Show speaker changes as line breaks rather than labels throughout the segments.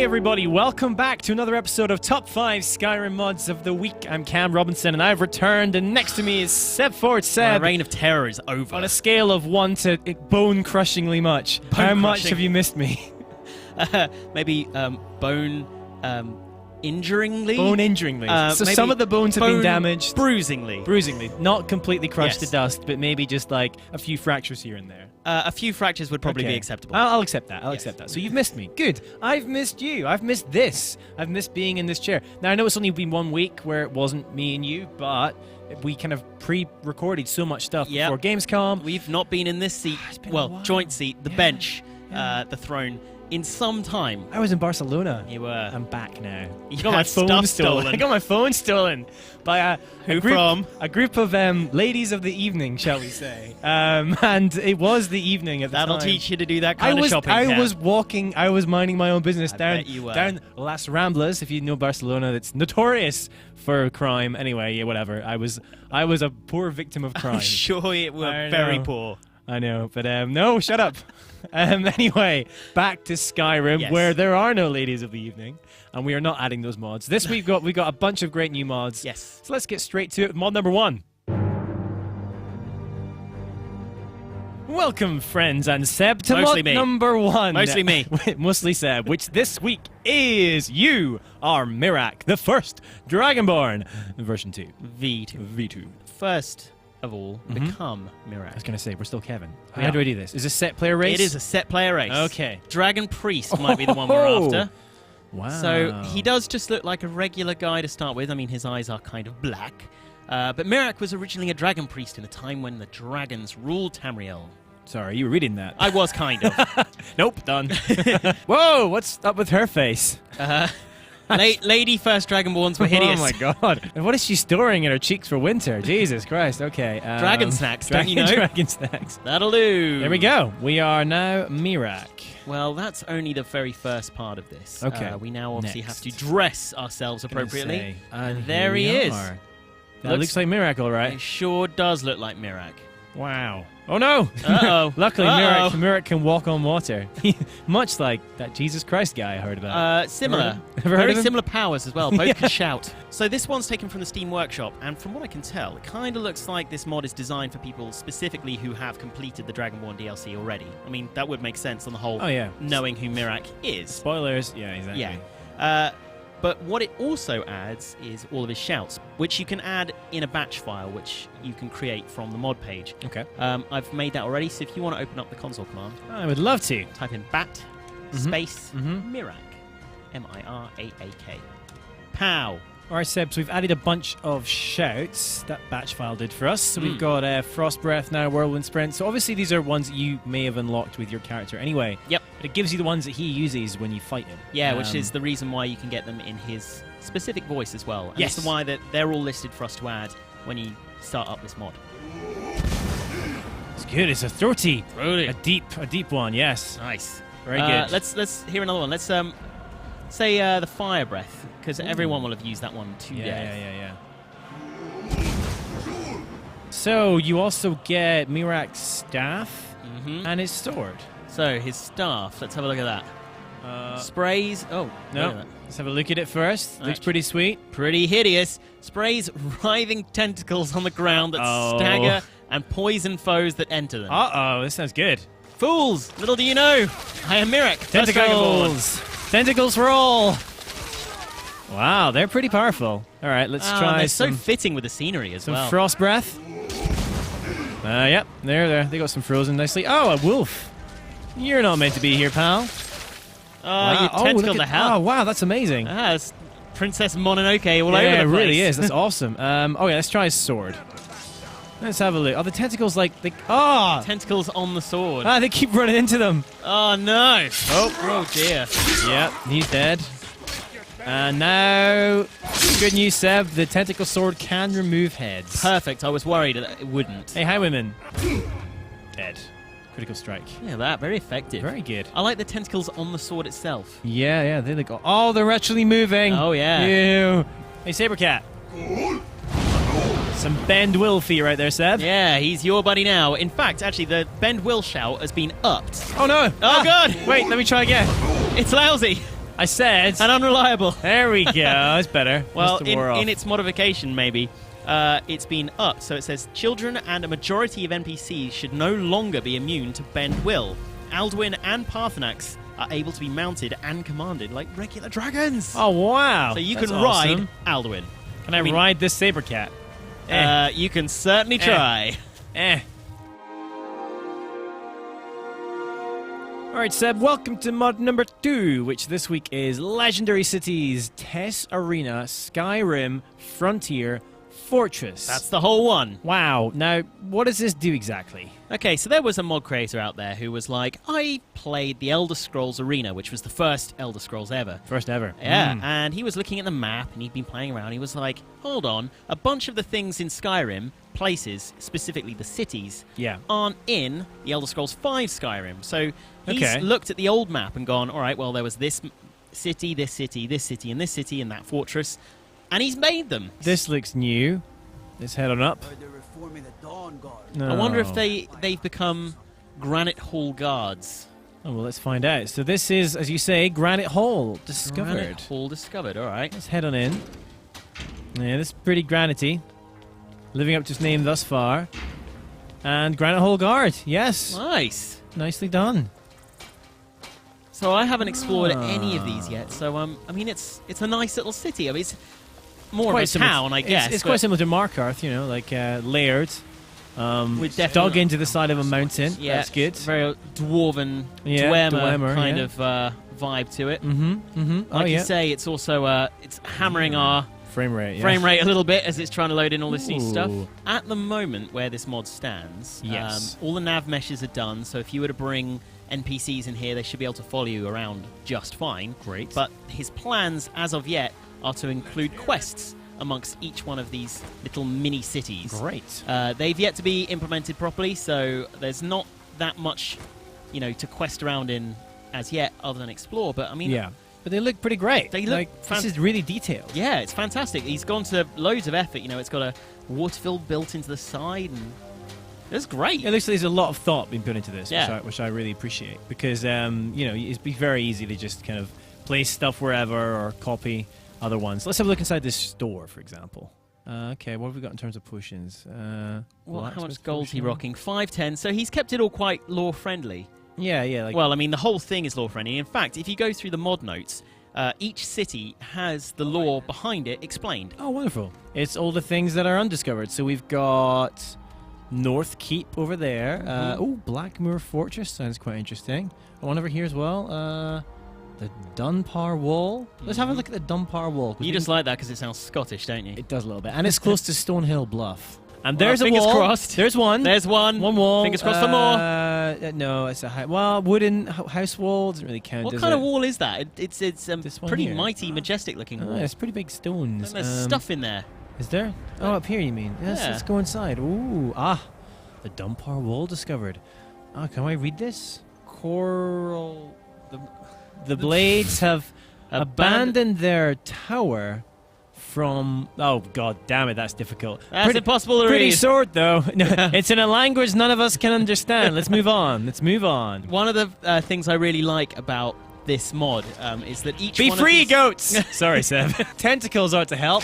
everybody, welcome back to another episode of Top 5 Skyrim Mods of the Week. I'm Cam Robinson and I've returned, and next to me is Seb Ford. Seb,
my reign of terror is over.
On a scale of 1 to bone-crushingly much, how much have you missed me?
Maybe bone injuringly?
Bone-injuringly. So some of the bones have been damaged.
Bruisingly.
Bruisingly. Not completely crushed
Yes.
to dust, but maybe just like a few fractures here and there.
A few fractures would probably be acceptable.
I'll accept that. I'll
Yes.
accept that. So you've missed me. Good. I've missed you. I've missed this. I've missed being in this chair. Now, I know it's only been 1 week where it wasn't me and you, but we kind of pre-recorded so much stuff before Gamescom.
We've not been in this seat, well, joint seat, the bench, the throne, in some time.
I was in Barcelona.
You were.
I'm back now.
You
got my
had
phone
stuff
stolen. I got my phone stolen by
Who from?
A group of ladies of the evening, shall we say? And it was the evening at the time.
That'll teach you to do that kind of shopping.
I was walking. I was minding my own business down Las Ramblas. If you know Barcelona, that's notorious for crime. Anyway, yeah, whatever. I was a poor victim of crime.
I'm sure it were very poor.
I know, but no, shut up. Anyway, back to Skyrim, where there are no ladies of the evening, and we are not adding those mods. This week we got a bunch of great new mods.
Yes.
So let's get straight to it. Mod number 1. Welcome, friends and Seb, to mod number 1.
Mostly me.
Mostly Seb, which this week is You Are Miraak, the first Dragonborn, version 2. V2.
First of all, become Miraak.
I was going to say, we're still Kevin. How do I do this? Is this set player race?
It is a set player race.
Okay.
Dragon Priest might be the one we're after.
Wow.
So he does just look like a regular guy to start with. I mean, his eyes are kind of black. But Miraak was originally a Dragon Priest in a time when the dragons ruled Tamriel.
Sorry, you were reading that.
I was kind of.
Nope, done. Whoa, what's up with her face?
Lady first Dragonborns were hideous.
Oh my god. And what is she storing in her cheeks for winter? Jesus Christ, okay.
Dragon snacks, don't you know?
Dragon snacks.
That'll do.
There we go. We are now Miraak.
Well, that's only the very first part of this.
Okay.
We now obviously have to dress ourselves appropriately.
And
there he is.
That looks like Miraak, all right.
It sure does look like Miraak.
Wow. Oh no!
Uh-oh.
Luckily, Miraak can walk on water. Much like that Jesus Christ guy I heard about.
Similar. Very similar powers as well. Both can shout. So this one's taken from the Steam Workshop, and from what I can tell, it kind of looks like this mod is designed for people specifically who have completed the Dragonborn DLC already. I mean, that would make sense on the whole, knowing who Miraak is.
Spoilers. Yeah, exactly.
Yeah. But what it also adds is all of his shouts, which you can add in a batch file, which you can create from the mod page.
Okay.
I've made that already, so if you want to open up the console command,
I would love to.
type in bat space Miraak, M-I-R-A-A-K. Pow!
All right, Seb, so we've added a bunch of shouts that batch file did for us. So we've got Frost Breath now, Whirlwind Sprint. So obviously these are ones that you may have unlocked with your character anyway.
Yep.
But it gives you the ones that he uses when you fight him.
Yeah, which is the reason why you can get them in his specific voice as well. And
Yes.
that's why that they're all listed for us to add when you start up this mod.
It's good. It's a throaty.
Throaty.
A deep one, yes.
Nice.
Very good.
Let's hear another one. Let's say the Fire Breath, because everyone will have used that one to death.
Yeah. So you also get Miraak's staff and his sword.
So his staff. Let's have a look at that. Sprays. Oh
no. Let's have a look at it first. Looks pretty sweet.
Pretty hideous. Sprays writhing tentacles on the ground that stagger and poison foes that enter them.
Uh-oh, this sounds good.
Fools! Little do you know, I am Miraak.
Tentacles! Tentacles for all! Wow, they're pretty powerful. All right, let's try
they're
some...
so fitting with the scenery as well.
Some Frost Breath. Yep, there. They got some frozen nicely. Oh, a wolf. You're not meant to be here, pal.
Wow. You tentacled the hell.
Oh, wow, that's amazing.
It's Princess Mononoke all over the place.
Yeah, it really is. That's awesome. Let's try his sword. Let's have a look. Oh, the tentacles
Tentacles on the sword.
They keep running into them.
Oh, no. Oh dear.
Yep, he's dead. And now, good news, Seb, the tentacle sword can remove heads.
Perfect. I was worried that it wouldn't.
Hey, hi, women. Dead. Critical strike.
Yeah, that. Very effective.
Very good.
I like the tentacles on the sword itself.
Yeah, they look... Oh, they're actually moving.
Oh, yeah.
Ew. Hey, Sabercat. Some Bend Will for you right there, Seb.
Yeah, he's your buddy now. In fact, actually, the Bend Will shout has been upped.
Oh, no.
Oh, God.
Wait, let me try again.
It's lousy.
I said.
And unreliable.
There we go. That's better.
Well,
Must have wore off.
in its modification, maybe, it's been upped. So it says, children and a majority of NPCs should no longer be immune to bend will. Alduin and Paarthurnax are able to be mounted and commanded like regular dragons.
Oh, wow.
So you
That's
can ride
awesome.
Alduin.
Can I ride this saber cat?
You can certainly try.
All right, Seb, welcome to mod number 2, which this week is Legendary Cities, Tess Arena, Skyrim, Frontier, Fortress.
That's the whole one.
Wow. Now, what does this do exactly?
Okay, so there was a mod creator out there who was like, I played the Elder Scrolls Arena, which was the first Elder Scrolls ever.
First ever.
Yeah, and he was looking at the map, and he'd been playing around. He was like, hold on, a bunch of the things in Skyrim, places, specifically the cities, aren't in the Elder Scrolls V Skyrim. So he's looked at the old map and gone, all right, well, there was this city, this city, this city, and this city, and that fortress, and he's made them.
This looks new. Let's head on up.
No. I wonder if they've become Granite Hall guards.
Oh, well, let's find out. So this is, as you say, Granite Hall discovered.
Granite Hall discovered, all right.
Let's head on in. Yeah, this is pretty granity. Living up to its name thus far. And Granite Hall Guard, yes.
Nice.
Nicely done.
So I haven't explored any of these yet. So, I mean, it's a nice little city. I mean, it's more of a town, I guess.
It's quite similar to Markarth, you know, like layered. Dug into the side of a mountain.
Yeah,
that's good.
Very dwarven, Dwemer kind of vibe to it. Like you say, it's also it's hammering our
frame rate
a little bit as it's trying to load in all this new stuff. At the moment where this mod stands, all the nav meshes are done. So if you were to bring NPCs in here, they should be able to follow you around just fine.
Great.
But his plans, as of yet, are to include quests amongst each one of these little mini cities.
Great.
They've yet to be implemented properly, so there's not that much, to quest around in as yet, other than explore. But I mean,
but they look pretty great.
They look.
This is really detailed.
Yeah, it's fantastic. He's gone to loads of effort. It's got a waterfall built into the side, and it's great.
It looks like there's a lot of thought being put into this, which I really appreciate, because it'd be very easy to just kind of place stuff wherever or copy other ones. Let's have a look inside this store, for example. Okay, what have we got in terms of potions?
How much gold is he rocking? 510. So he's kept it all quite lore-friendly.
Yeah.
Well, I mean, the whole thing is lore-friendly. In fact, if you go through the mod notes, each city has the lore behind it explained.
Oh, wonderful. It's all the things that are undiscovered. So we've got North Keep over there. Blackmoor Fortress sounds quite interesting. One over here as well. The Dunbar Wall. Let's have a look at the Dunbar Wall.
You just like that because it sounds Scottish, don't you?
It does a little bit. And it's close to Stonehill Bluff. And there's a wall.
Fingers crossed.
There's one.
There's one.
One wall.
Fingers crossed for more.
No, it's a wooden house wall. Doesn't really count,
What kind of wall is that? It's pretty
here.
mighty, majestic looking wall.
It's pretty big stones.
And there's stuff in there.
Is there? Oh, up here you mean? Yes, let's go inside. Ooh, the Dunbar Wall discovered. Oh, can I read this? Coral... The Blades have abandoned their tower from... Oh, god damn it, that's difficult.
That's impossible to read.
Pretty short, though. No, it's in a language none of us can understand. Let's move on.
One of the things I really like about this mod is that each
Be
one
free,
of these...
goats! Sorry, Seb. Tentacles ought to help.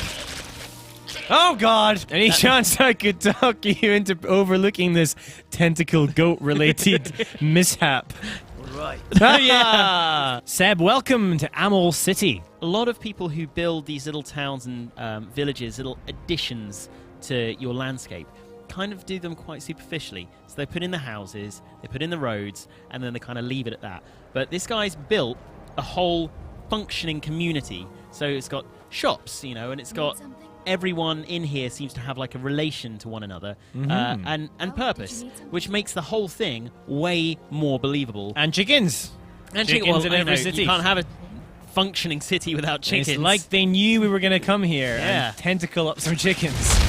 Oh, God! Any chance I could talk you into overlooking this tentacle goat-related mishap? Right. Yeah. Seb, welcome to Amol City.
A lot of people who build these little towns and villages, little additions to your landscape, kind of do them quite superficially. So they put in the houses, they put in the roads, and then they kind of leave it at that. But this guy's built a whole functioning community. So it's got shops, and it's got... Everyone in here seems to have like a relation to one another and purpose, which makes the whole thing way more believable.
And chickens.
Chickens
in every city.
You can't have a functioning city without chickens.
It's like they knew we were going to come here and tentacle up some chickens.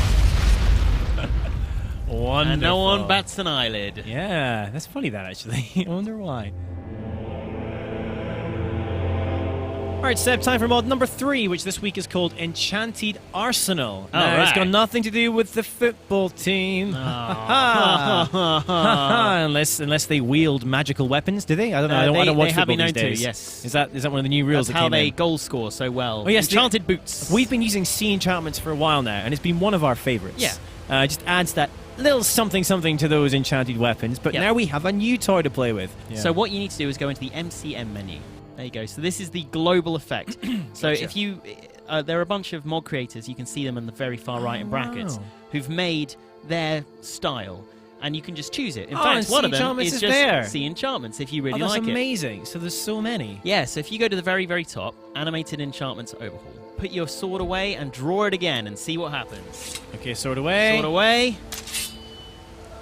Wonderful.
And no one bats an eyelid.
Yeah, that's funny that actually. I wonder why. All right, Seb, time for mod number 3, which this week is called Enchanted Arsenal.
Oh,
Now, It's
right.
got nothing to do with the football team. unless they wield magical weapons, do they? I don't know. I don't watch
they have
football
been
these
known to,
days.
yes.
Is that one of the new rules
That's
that
how
came
they
in?
goal score so well.
Oh, yes,
Enchanted boots.
We've been using sea enchantments for a while now, and it's been one of our favorites.
Yeah.
Just adds that little something to those enchanted weapons. But
Yep.
now we have a new toy to play with.
So what you need to do is go into the MCM menu. There you go. So this is the global effect. So
Gotcha.
if you, there are a bunch of mod creators, you can see them in the very far right in brackets,
wow.
who've made their style, and you can just choose it. In
and
fact, one
sea
of them
enchantments
is
is
just
there.
Sea Enchantments, if you really
that's
like it.
amazing. So there's so many.
Yeah, so if you go to the very, very top, Animated Enchantments Overhaul, put your sword away and draw it again and see what happens.
Okay, sword away.
Sword away.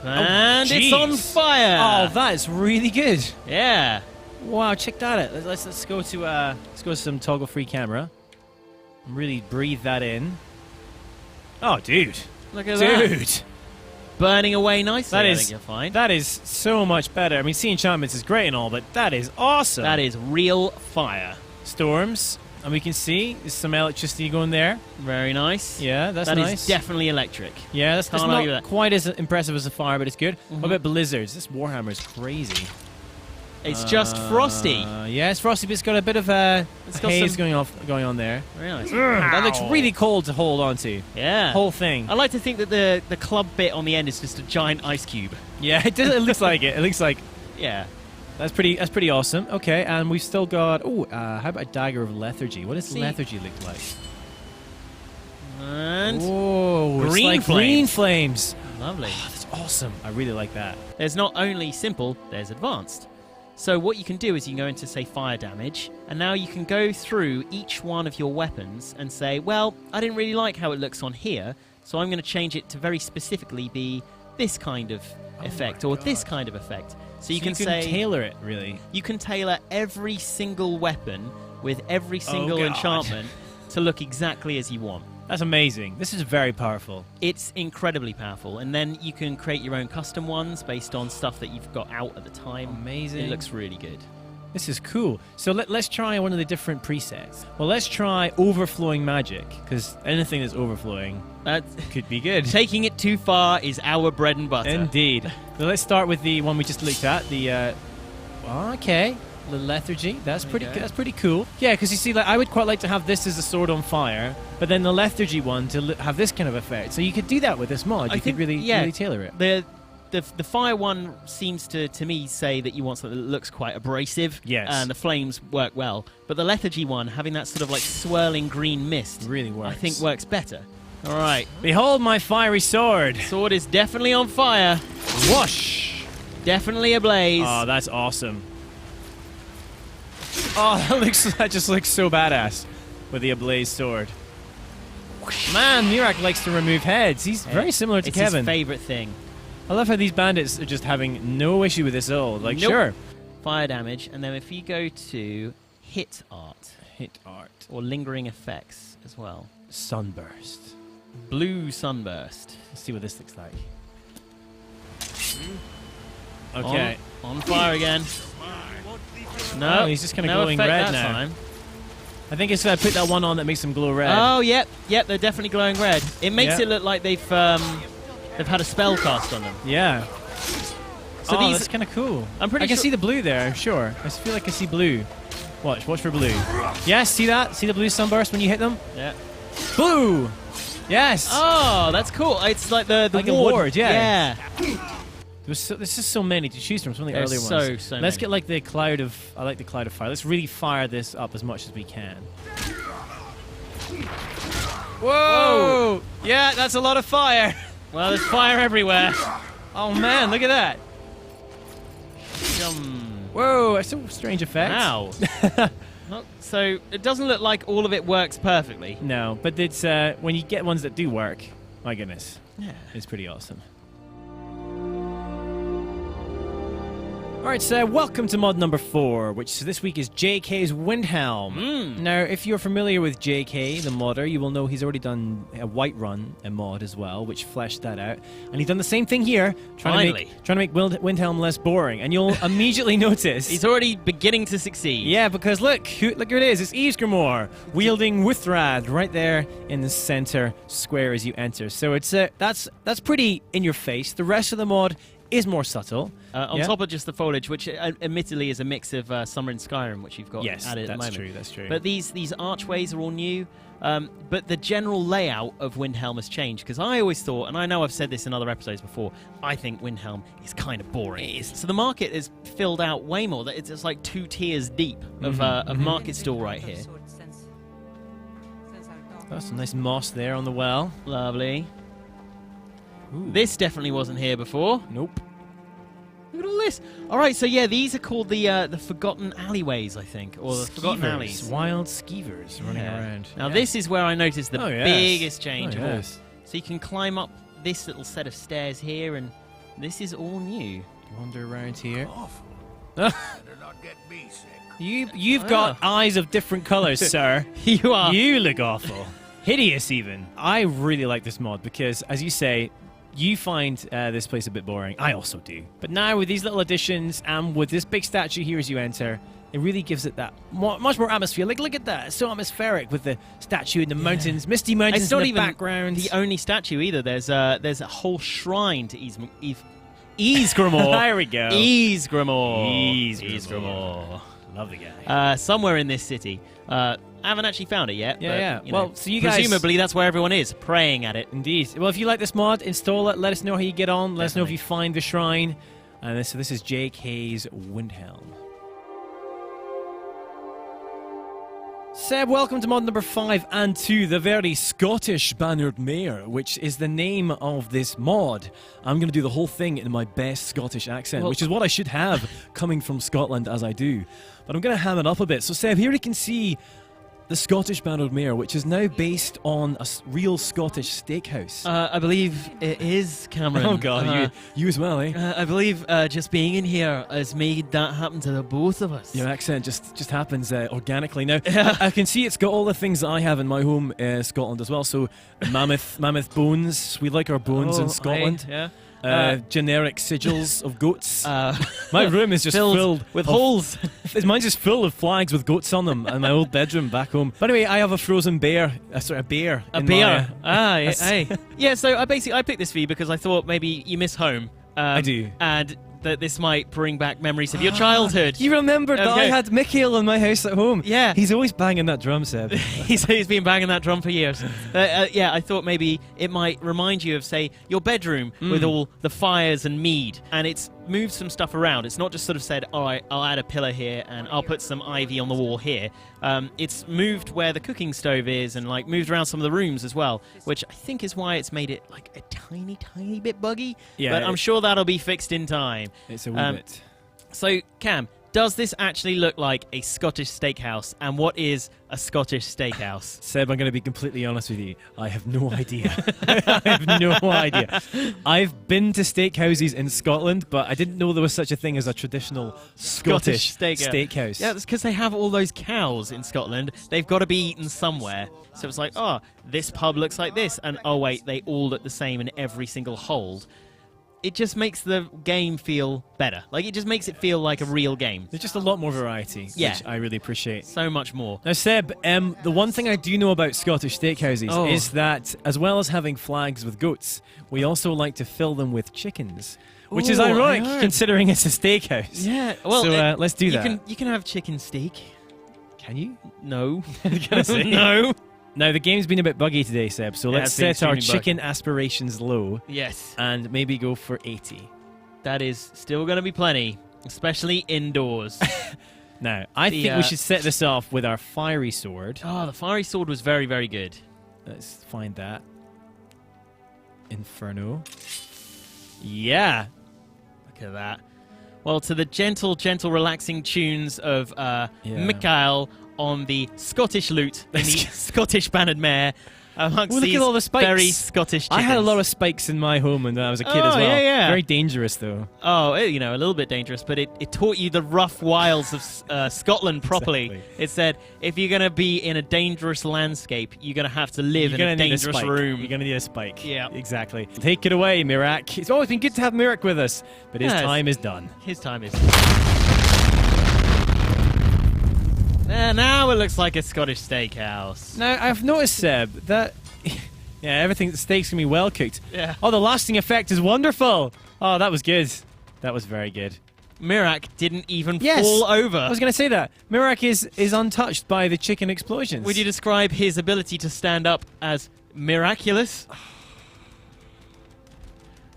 And it's
jeez.
on fire!
Oh, that is really good.
Yeah.
Wow, check that out. Let's go to some toggle free camera. And really breathe that in. Oh, dude.
Look at that.
Dude.
Burning away nicely,
That
I
is
think you'll find.
That is so much better. I mean, Sea Enchantments is great and all, but that is awesome.
That is real fire.
Storms. And we can see there's some electricity going there.
Very nice.
Yeah, that's
That
nice.
is definitely electric.
Yeah, that's
Can't
not
argue that.
quite as impressive as a fire, but it's good.
Mhm.
What about blizzards? This Warhammer is crazy.
It's just frosty.
Yeah, it's frosty, but it's got a bit of a
got
haze
some-
going on there.
Very nice.
That looks really cold to hold on to.
Yeah.
Whole thing.
I like to think that the club bit on the end is just a giant ice cube.
Yeah, it looks like it. It looks like
Yeah.
that's pretty awesome. Okay, and we've still got how about a dagger of lethargy? What does
See-
lethargy look like?
And
Whoa, it's
green
like
flames.
green flames.
lovely.
That's awesome. I really like that.
There's not only simple, there's advanced. So what you can do is you can go into, say, fire damage, and now you can go through each one of your weapons and say, well, I didn't really like how it looks on here, so I'm going to change it to very specifically be this kind of effect or this kind of effect. So you can say
tailor it, really.
you can tailor every single weapon with every single
God.
enchantment to look exactly as you want.
That's amazing. This is very powerful.
It's incredibly powerful, and then you can create your own custom ones based on stuff that you've got out at the time.
Amazing.
It looks really good.
This is cool. So let's try one of the different presets. Well, let's try overflowing magic, because anything that's overflowing could be good.
Taking it too far is our bread and butter.
Indeed. So let's start with the one we just looked at. The okay, the lethargy. That's
There you
pretty.
go.
That's pretty cool. Yeah, because you see, like I would quite like to have this as a sword on fire, but then the lethargy one to have this kind of effect. So you could do that with this mod.
I
You could
think-
really,
yeah.
really tailor it.
The fire one seems to me say that you want something that looks quite abrasive.
Yes.
And the flames work well. But the lethargy one, having that sort of like swirling green mist,
Really works.
I think works better. All right.
Behold my fiery sword.
Sword is definitely on fire.
Whoosh.
Definitely ablaze.
Oh, that's awesome. Oh, that just looks so badass with the ablaze sword. Man, Miraak likes to remove heads. He's very similar to
it's
Kevin.
his favorite thing.
I love how these bandits are just having no issue with this at all. Like,
Nope.
sure.
Fire damage, and then if you go to hit art
Hit art.
or lingering effects as well.
Sunburst.
Blue sunburst.
Let's see what this looks like. Okay.
On fire again. No,
Oh, he's just kinda
no
glowing
effect
red
that
now.
time.
I think it's put that one on that makes them glow red.
Oh, yep, they're definitely glowing red. It makes
Yeah.
it look like they've had a spell cast on them.
Yeah.
So
oh,
these,
that's kind of cool.
I'm pretty
I can
sure-
see the blue there, I'm sure. I feel like I see blue. Watch for blue. Yes, see that? See the blue sunburst when you hit them?
yeah.
Blue! Yes!
Oh, that's cool. It's like the
Like a
ward.
ward, yeah.
Yeah.
There's just so many to choose from. Some of the
There's
earlier ones.
so
Let's
many.
get like the cloud of. I like the cloud of fire. Let's really fire this up as much as we can. Whoa! Yeah, that's a lot of fire.
Well, there's fire everywhere.
Oh man, look at that.
Yum.
Whoa, that's a strange effect.
Wow. Well, so it doesn't look like all of it works perfectly.
No, but it's when you get ones that do work. My goodness,
Yeah.
it's pretty awesome. Alright, so welcome to mod number 4, which this week is JK's Windhelm. Now, if you're familiar with JK, the modder, you will know he's already done a Whiterun mod as well, which fleshed that out. And he's done the same thing here, trying to make Windhelm less boring. And you'll immediately notice...
He's already beginning to succeed.
Yeah, because look who it is. It's Ysgramor, wielding Withrad right there in the center square as you enter. So it's that's pretty in your face. The rest of the mod is more subtle.
On top of just the foliage, which admittedly is a mix of Summer and Skyrim, which you've got added at the moment.
That's true.
But these archways are all new. But the general layout of Windhelm has changed, because I always thought, and I know I've said this in other episodes before, I think Windhelm is kind of boring. So the market is filled out way more. It's just like 2 tiers deep of market stall right here.
That's some nice moss there on the well.
Lovely.
Ooh.
This definitely wasn't here before.
Nope.
Look at all this. All right, so yeah, these are called the Forgotten Alleyways, I think, or the Forgotten Alleys.
Wild skeevers running around.
Now this is where I noticed the biggest change of all.
Yes.
So you can climb up this little set of stairs here, and this is all new.
Wander around here.
Awful. Better not get me sick.
You've got eyes of different colours, sir.
You are.
You look awful. Hideous, even. I really like this mod because, as you say, you find this place a bit boring. I also do. But now with these little additions and with this big statue here as you enter, it really gives it that much more atmosphere. Like, look at that. It's so atmospheric with the statue in the mountains, misty mountains
it's not
in the
even
background.
The only statue either. There's a whole shrine to Ysgramor.
There we go.
Ysgramor.
Love the guy.
Somewhere in this city. I haven't actually found it yet.
Yeah.
But,
Well, so you guys...
presumably that's where everyone is, praying at it.
Indeed. Well, if you like this mod, install it. Let us know how you get on. Let us know if you find the shrine. And this is JK's Windhelm. Seb, welcome to mod number 5 and to the very Scottish Bannered Mare, which is the name of this mod. I'm going to do the whole thing in my best Scottish accent, which is what I should have coming from Scotland as I do. But I'm going to ham it up a bit. So Seb, here you can see the Scottish Bannered Mare, which is now based on a real Scottish steakhouse.
I believe it is, Cameron.
Oh God, you as well, eh?
I believe just being in here has made that happen to the both of us.
Your accent just happens organically. Now, I can see it's got all the things that I have in my home, Scotland as well. So, mammoth bones. We like our bones in Scotland. Generic sigils of goats. My room is just filled
with holes.
Mine's just full of flags with goats on them, and my old bedroom back home. But anyway, I have a frozen bear, a bear.
Yeah. So I picked this for you because I thought maybe you miss home.
I do,
and that this might bring back memories of your childhood.
You remembered that I had Mikhail in my house at home.
Yeah.
He's always banging that drum, Seb.
He's been banging that drum for years. I thought maybe it might remind you of, say, your bedroom with all the fires and mead. And it's moved some stuff around. It's not just sort of said, all right, I'll add a pillar here and I'll put some ivy on the wall here. It's moved where the cooking stove is and like moved around some of the rooms as well, which I think is why it's made it like a tiny, tiny bit buggy. Yeah, but I'm sure that'll be fixed in time.
It's a wee bit.
So, Cam, does this actually look like a Scottish steakhouse? And what is a Scottish steakhouse?
Seb, I'm going to be completely honest with you. I have no idea. I have no idea. I've been to steakhouses in Scotland, but I didn't know there was such a thing as a traditional Scottish steakhouse.
Yeah, that's because they have all those cows in Scotland. They've got to be eaten somewhere. So it's like, oh, this pub looks like this. And oh, wait, they all look the same in every single hold. It just makes the game feel better. Like, it just makes it feel like a real game.
There's just a lot more variety, which I really appreciate.
So much more.
Now, Seb, the one thing I do know about Scottish steakhouses is that, as well as having flags with goats, we also like to fill them with chickens. Which is ironic, considering it's a steakhouse.
Yeah, well,
so let's do that.
You can have chicken steak.
Can you?
No.
No. Now, the game's been a bit buggy today, Seb, so let's set our chicken
buggy
aspirations low.
Yes.
And maybe go for 80.
That is still going to be plenty, especially indoors.
Now, I think we should set this off with our fiery sword.
Oh, the fiery sword was very, very good.
Let's find that. Inferno. Yeah.
Look at that. Well, to the gentle, relaxing tunes of Mikael on the Scottish lute in the Scottish Bannered Mare. amongst
look
these
at all the spikes.
very Scottish chickens.
I had a lot of spikes in my home when I was a kid as well.
Yeah.
Very dangerous, though.
Oh, a little bit dangerous, but it taught you the rough wilds of Scotland properly.
Exactly.
It said, if you're going to be in a dangerous landscape, you're going to have to live in a dangerous room.
You're going to need a spike.
Yeah.
Exactly. Take it away, Miraak. It's always been good to have Miraak with us, but his time is done.
His time is now it looks like a Scottish steakhouse.
Now, I've noticed, Seb, that everything, the steak's going to be well cooked.
Yeah.
Oh, the lasting effect is wonderful. Oh, that was good. That was very good.
Miraak didn't even fall over.
I was going to say that. Miraak is untouched by the chicken explosions.
Would you describe his ability to stand up as miraculous?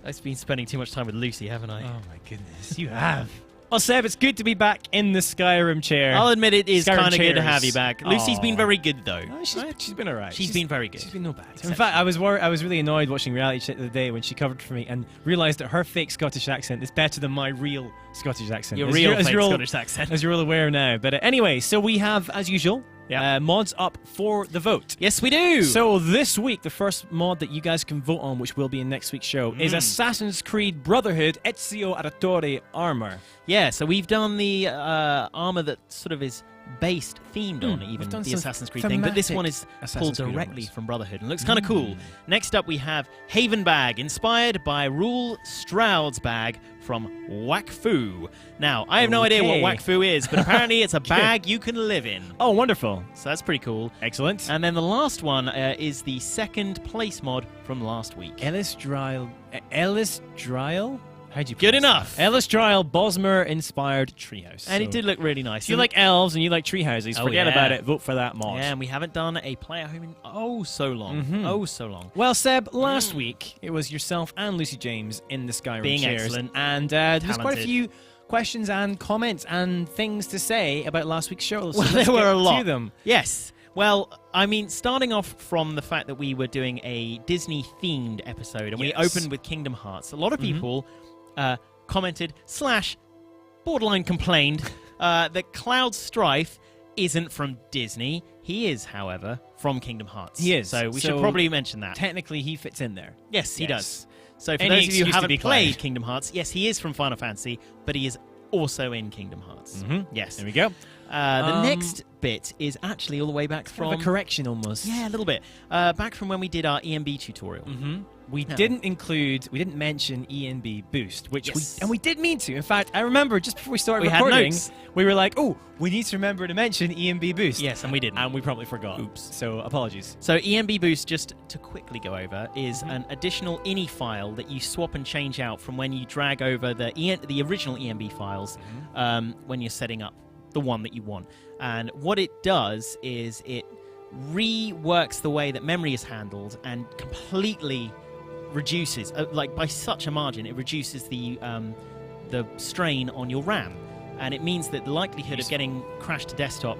I've been spending too much time with Lucy, haven't I?
Oh my goodness, you have. Well, Seb, it's good to be back in the Skyrim chair.
I'll admit it is
Skyrim
kind of good to
chairs.
have you back. Lucy's been very good, though.
Oh, she's been alright.
She's been very good.
She's been no bad. In fact, I was really annoyed watching reality check the other day when she covered for me and realised that her fake Scottish accent is better than my real Scottish accent.
Your real fake Scottish accent.
As you're all aware now. But anyway, so we have, as usual, mods up for the vote.
Yes, we do.
So this week, the first mod that you guys can vote on, which will be in next week's show, is Assassin's Creed Brotherhood Ezio Auditore armor.
Yeah, so we've done the armor that sort of is based, themed on even the Assassin's Creed thing, but this one is pulled directly from Brotherhood and looks kind of cool. Next up we have Haven Bag, inspired by Rule Stroud's bag from Wakfu. Now, I have no idea what Wakfu is, but apparently it's a bag you can live in.
Oh, wonderful.
So that's pretty cool.
Excellent.
And then the last one is the second place mod from last week.
Ellis Dryle? How'd you
Good enough.
Ellis Dryle Bosmer-inspired treehouse.
And it did look really nice.
If you like elves and you like treehouses, forget about it. Vote for that mod.
Yeah, and we haven't done a player home in so long. Oh, so long.
Well, Seb, last week it was yourself and Lucy James in the Skyrim
being
chairs.
Excellent.
And there's quite a few questions and comments and things to say about last week's show. So
there were a lot
to them.
Yes. Well, I mean, starting off from the fact that we were doing a Disney-themed episode and we opened with Kingdom Hearts, a lot of people commented / borderline complained that Cloud Strife isn't from Disney. He is, however, from Kingdom Hearts.
He is.
So we should probably mention that.
Technically, he fits in there.
Yes, he does. So for those of you who haven't played Kingdom Hearts, yes, he is from Final Fantasy, but he is also in Kingdom Hearts. Yes.
There we go.
The next bit is actually all the way back from...
a correction, almost.
Yeah, a little bit. Back from when we did our ENB tutorial.
We didn't mention ENB Boost, which we did mean to. In fact, I remember just before we started recording, we were like, oh, we need to remember to mention ENB Boost.
Yes, and we didn't.
And we probably forgot. Oops. So, apologies.
So, ENB Boost, just to quickly go over, is an additional INI file that you swap and change out from when you drag over the original ENB files when you're setting up the one that you want. And what it does is it reworks the way that memory is handled and completely reduces, like by such a margin, it reduces the strain on your RAM, and it means that the likelihood of getting crashed to desktop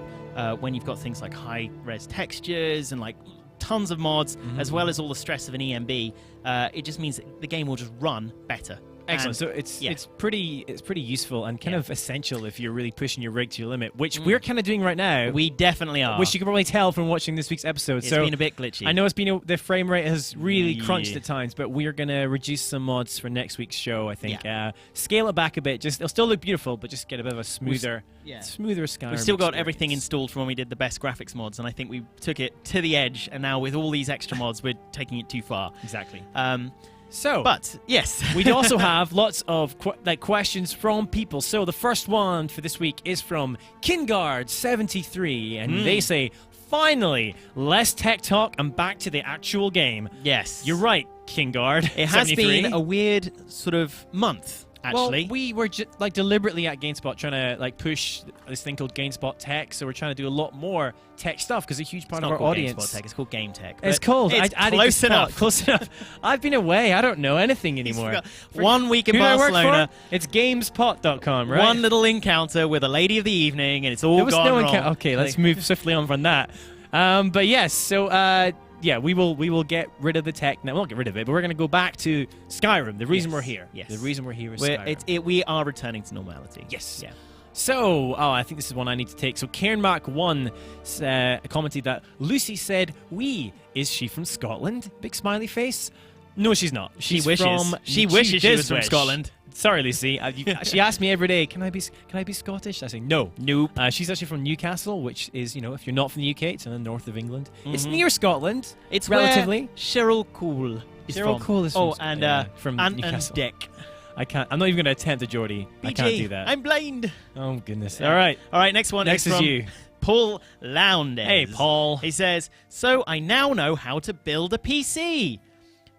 when you've got things like high-res textures and like tons of mods, as well as all the stress of an ENB, it just means that the game will just run better.
Excellent. So it's pretty useful and kind of essential if you're really pushing your rig to your limit, which we're kind of doing right now.
We definitely are.
Which you can probably tell from watching this week's episode.
It's been a bit glitchy.
I know the frame rate has really crunched at times, but we're gonna reduce some mods for next week's show. I think scale it back a bit. It'll still look beautiful, but just get a bit of a smoother Skyrim.
We've still got everything installed from when we did the best graphics mods, and I think we took it to the edge. And now with all these extra mods, we're taking it too far.
Exactly.
But yes,
we also have lots of questions from people. So the first one for this week is from Kingard73, and they say, "Finally, less tech talk and back to the actual game."
Yes,
you're right, Kingard.
It has been a weird sort of month. Actually,
well, we were deliberately at GameSpot trying to push this thing called GameSpot Tech, so we're trying to do a lot more tech stuff because a huge part of our audience.
GameSpot Tech. It's called Game Tech.
It's called.
It's close enough.
Close enough. I've been away. I don't know anything anymore.
1 week in Barcelona.
It's GameSpot.com, right?
One little encounter with a lady of the evening, and it's all gone wrong.
Okay, let's move swiftly on from that. But yes, so. Yeah, we will get rid of the tech. Now, we won't get rid of it, but we're going to go back to Skyrim. The reason we're here.
Yes.
The reason we're here is Skyrim.
We are returning to normality.
Yes.
Yeah.
So, I think this is one I need to take. So, Cairnmark1 commented that Lucy said, "We is she from Scotland?" Big smiley face. No, she's not.
She
She's
wishes.
From,
She wishes she was from
wish.
Scotland.
Sorry, Lucy. She asks me every day, "Can I be Scottish?" I say no.
Nope.
She's actually from Newcastle, which is, if you're not from the UK, it's in the north of England. It's near Scotland.
It's
relatively.
Where Cheryl Cool is
Cheryl
from.
Cool is from
from
from Newcastle.
and Dick.
I can't. I'm not even going to attempt a Geordie. I
BG,
can't do that.
I'm blind.
Oh goodness.
Yeah.
All right.
All right, next one
Next
is
is
from
you.
Paul Lowndes.
Hey, Paul.
He says, "So I now know how to build a PC.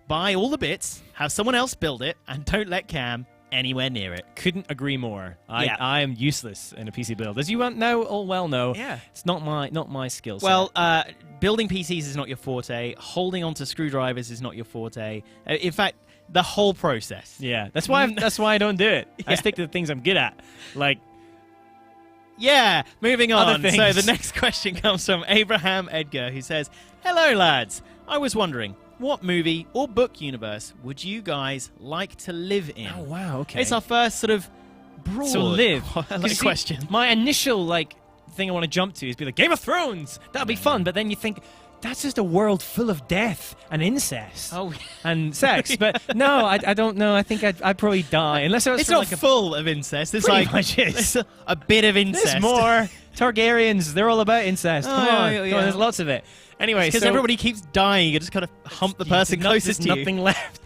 Buy all the bits, have someone else build it, and don't let Cam anywhere near it."
Couldn't agree more.
Yeah.
I am useless in a PC build, as you now all well know.
Yeah.
It's not my skill set.
Well, building PCs is not your forte. Holding onto screwdrivers is not your forte. In fact, the whole process.
yeah, that's why I don't do it. I
Yeah.
stick to the things I'm good at. Like,
Yeah, moving on.
Other things.
So the next question comes from Abraham Edgar, who says, "Hello, lads. I was wondering, what movie or book universe would you guys like to live in?"
oh wow, okay.
It's our first sort of broad
so live
question.
My initial thing I want to jump to is be like Game of Thrones. That'd be fun, but then you think that's just a world full of death and incest
Oh,
and sex. But no, I don't know. I think I'd probably die unless I was
it's
from,
not full of incest. It's
Pretty
like
much is.
it's a bit of incest.
There's more. Targaryens, they're all about incest.
Oh,
Come on,
yeah,
come
yeah.
on, there's lots of it. Anyway,
Because
so
everybody keeps dying. You just kind of hump the person closest to
there's
you.
nothing left.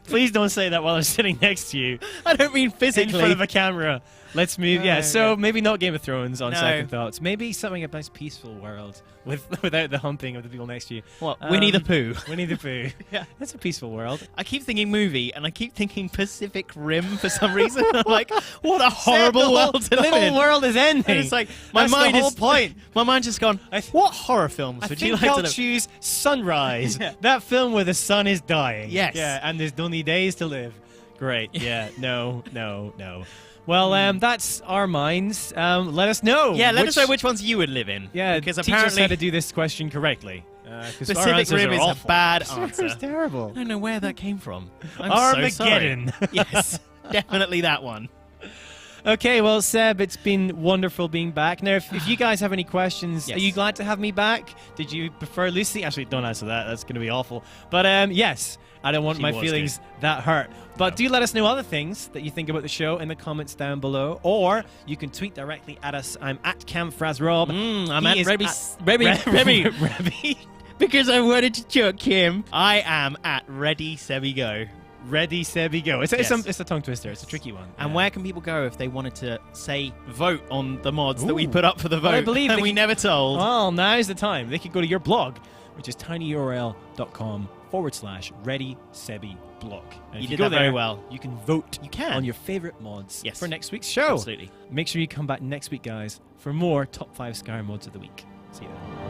Please don't say that while I'm sitting next to you
I don't mean
in
physically.
front of a camera. Let's move. Yeah,
Oh,
so
yeah.
maybe not Game of Thrones on
No.
second thoughts. Maybe something a nice peaceful world without the humping of the people next to you.
What, Winnie the Pooh?
Winnie the Pooh.
Yeah.
That's a peaceful world.
I keep thinking movie, and I keep thinking Pacific Rim for some reason. I'm like, what a horrible world to
the
live
whole
in.
world is ending.
And it's like, my
That's
mind
the whole
is
point.
My mind's just gone,
I
what horror films
I
would
think
you like
I'll
to live?
choose Sunrise.
Yeah.
That film where the sun is dying.
Yes.
Yeah, and there's only days to live. Great. Yeah. No. Well, that's our minds. Let us know.
Yeah, let us know which ones you would live in.
Yeah,
because
teach us
apparently
how to do this question correctly.
Pacific Rim is a bad
It's
answer.
terrible.
I don't know where that came from. I'm
Armageddon.
So sorry. Yes, definitely that one.
Okay, well, Seb, it's been wonderful being back. Now, if you guys have any questions,
Yes.
are you glad to have me back? Did you prefer Lucy? Actually, don't answer that. That's going to be awful. But yes, I don't want
She
my
was
feelings that hurt. But
No.
do let us know other things that you think about the show in the comments down below. Or you can tweet directly at us. I'm at CamFrazRob.
I'm
He
at
is
Rebby.
Rebby.
Because I wanted to choke him. I am at Ready Sebby Go.
Ready, Sebby, go. It's
Yes.
a tongue twister. It's a tricky one.
And
Yeah.
where can people go if they wanted to, say, vote on the mods that we
Ooh.
put up for the vote?
I believe
and
they
we
can-
never told.
Well, now's the time. They could go to your blog, which is tinyurl.com/ReadySebbyBlog. And
You
if
did
go
that very
there,
well.
You can vote
You can.
on your favorite mods
Yes.
for next week's show.
Absolutely.
Make sure you come back next week, guys, for more top 5 Skyrim mods of the week. See you then.